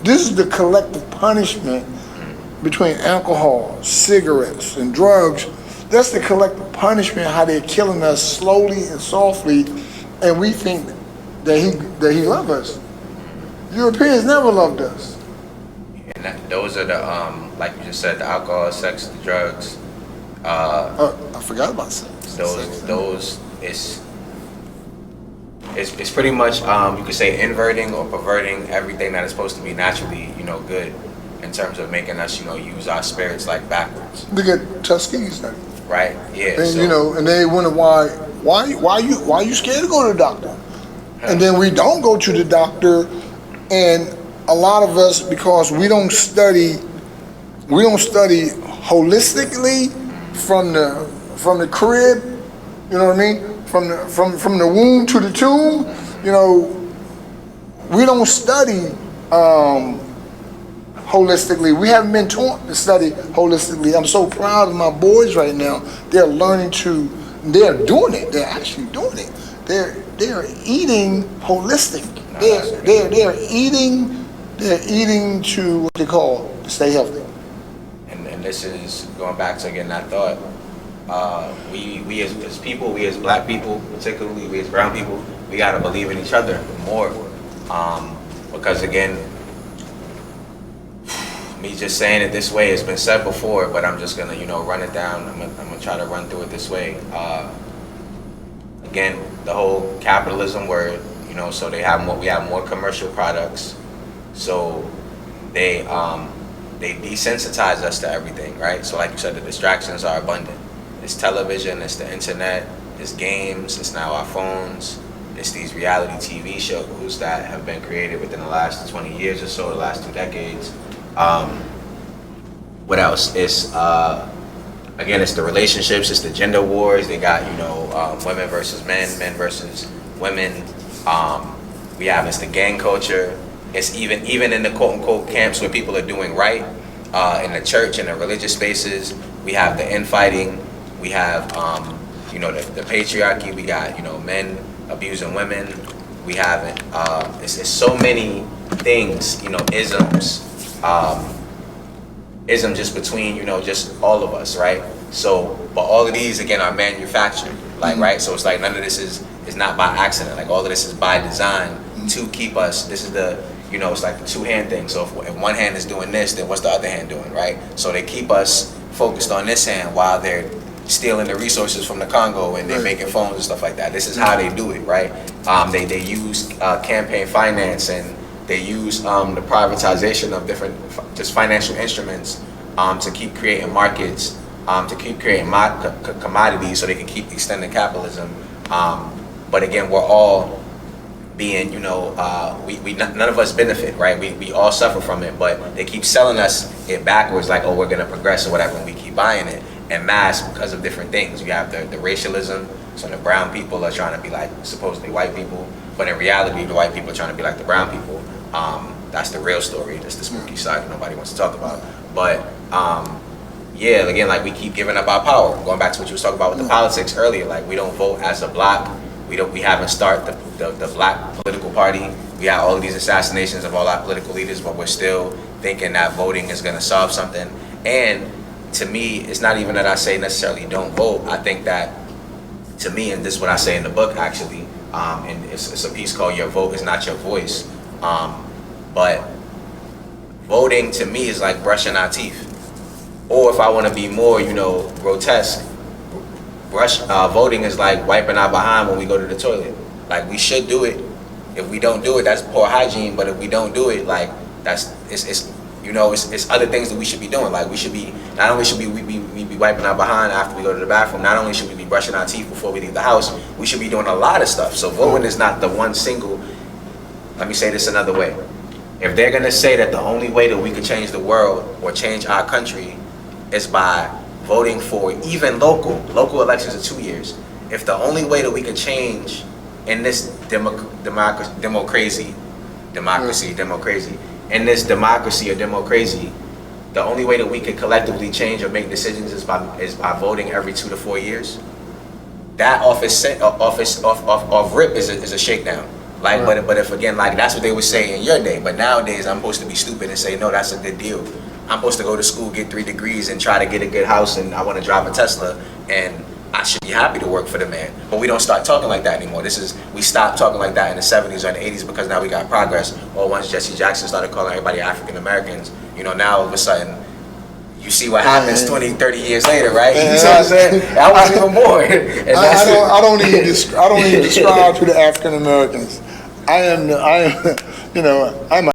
This is the collective punishment between alcohol, cigarettes, and drugs. That's the collective punishment, how they're killing us slowly and softly, and we think that he loves us. Europeans never loved us. And those are the, like you just said, the alcohol, sex, the drugs. I forgot about sex. Those it's pretty much, you could say, inverting or perverting everything that is supposed to be naturally, good, in terms of making us, use our spirits like backwards. Look at Tuskegee study. Right. Yeah. And and they wonder why you scared to go to the doctor, and then we don't go to the doctor, and a lot of us, because we don't study holistically from the crib, you know what I mean? From the womb to the tomb, we don't study holistically. We haven't been taught to study holistically. I'm so proud of my boys right now. They're learning they're doing it. They're actually doing it. They're eating holistic. They're eating to what they call stay healthy. And this is going back to, again, that thought. We as people, we as black people, particularly we as brown people, we gotta believe in each other more. Because again, me just saying it this way, it's been said before, but I'm just gonna, run it down. I'm gonna try to run through it this way. Again, the whole capitalism word, so we have more commercial products, so they desensitize us to everything, right? So like you said, the distractions are abundant. It's television, it's the internet, it's games, it's now our phones, it's these reality TV shows that have been created within the last 20 years or so, the last 2 decades. What else? It's again, it's the relationships, it's the gender wars. They got women versus men versus women. It's the gang culture. It's even in the quote unquote camps where people are doing right, in the church and the religious spaces. We have the infighting. We have the patriarchy. We got men abusing women. We have it's so many things, ism just between just all of us, right? So, but all of these again are manufactured, like, right? So it's like none of this is not by accident. Like all of this is by design to keep us. This is the it's like the two-hand thing. So if one hand is doing this, then what's the other hand doing, right? So they keep us focused on this hand while they're stealing the resources from the Congo and they're making phones and stuff like that. This is how they do it, right? They use campaign finance, and they use the privatization of different just financial instruments to keep creating markets, to keep creating commodities so they can keep extending capitalism. But again, we're all being, none of us benefit, right? We all suffer from it, but they keep selling us it backwards, like, oh, we're gonna progress or whatever, and we keep buying it en masse because of different things. You have the racialism, so the brown people are trying to be like supposedly white people, but in reality, the white people are trying to be like the brown people. That's the real story. That's the spooky side that nobody wants to talk about. But again, like we keep giving up our power. Going back to what you was talking about with the politics earlier, like we don't vote as a block. We haven't started the black political party. We have all of these assassinations of all our political leaders, but we're still thinking that voting is going to solve something. And to me, it's not even that I say necessarily don't vote. I think that, to me, and this is what I say in the book actually, and it's a piece called "Your Vote Is Not Your Voice." But voting to me is like brushing our teeth. Or if I want to be more, grotesque, voting is like wiping our behind when we go to the toilet. Like we should do it. If we don't do it, that's poor hygiene. But if we don't do it, like it's other things that we should be doing. Like we should be, not only should we be wiping our behind after we go to the bathroom, not only should we be brushing our teeth before we leave the house, we should be doing a lot of stuff. So voting is not the one single. Let me say this another way. If they're gonna say that the only way that we could change the world or change our country is by voting for even local elections in 2 years, if the only way that we could change in this democracy, in this democracy or democracy, the only way that we could collectively change or make decisions is by voting every 2 to 4 years, that off rip is a shakedown. Like, but if again, like that's what they would say in your day. But nowadays, I'm supposed to be stupid and say no, that's a good deal. I'm supposed to go to school, get 3 degrees, and try to get a good house, and I want to drive a Tesla, and I should be happy to work for the man. But we don't start talking like that anymore. We stopped talking like that in the 70s or in the 80s because now we got progress. Or once Jesse Jackson started calling everybody African Americans, you know, now all of a sudden, you see what happens 20, 30 years later, right? You know what I'm saying? I wasn't even born. And I don't even describe to the African Americans. I am, you know, I'm